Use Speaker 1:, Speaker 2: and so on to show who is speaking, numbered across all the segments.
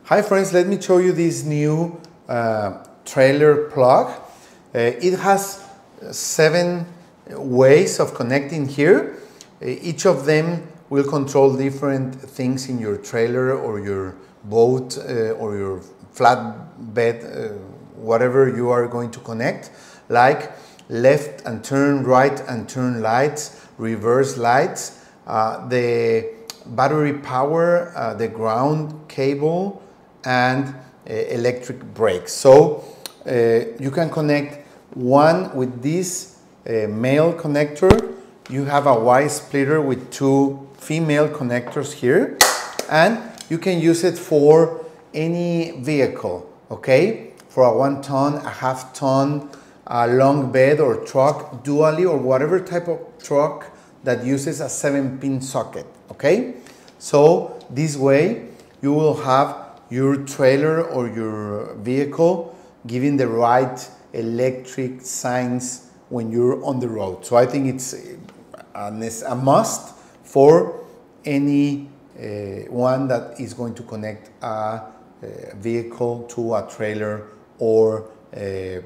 Speaker 1: Hi friends, let me show you this new trailer plug. It has 7 ways of connecting here. Each of them will control different things in your trailer or your boat or your flatbed, whatever you are going to connect, like left and turn, right and turn lights, reverse lights, the battery power, the ground cable, and electric brakes. So you can connect one with this male connector. You have a Y splitter with 2 female connectors here, and you can use it for any vehicle, okay? For a 1 ton, a half ton, a long bed or truck, dually, or whatever type of truck that uses a 7-pin socket, okay? So this way you will have your trailer or your vehicle giving the right electric signs when you're on the road. So I think it's a must for any one that is going to connect a vehicle to a trailer or a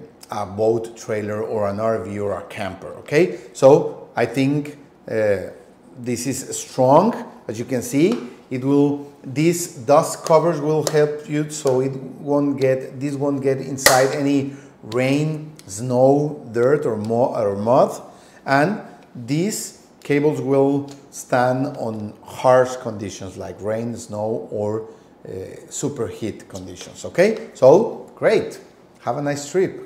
Speaker 1: boat trailer or an RV or a camper, okay? So I think this is strong. As you can see, these dust covers will help you so this won't get inside any rain, snow, dirt or mud, and these cables will stand on harsh conditions like rain, snow, or superheat conditions, okay? So great, have a nice trip.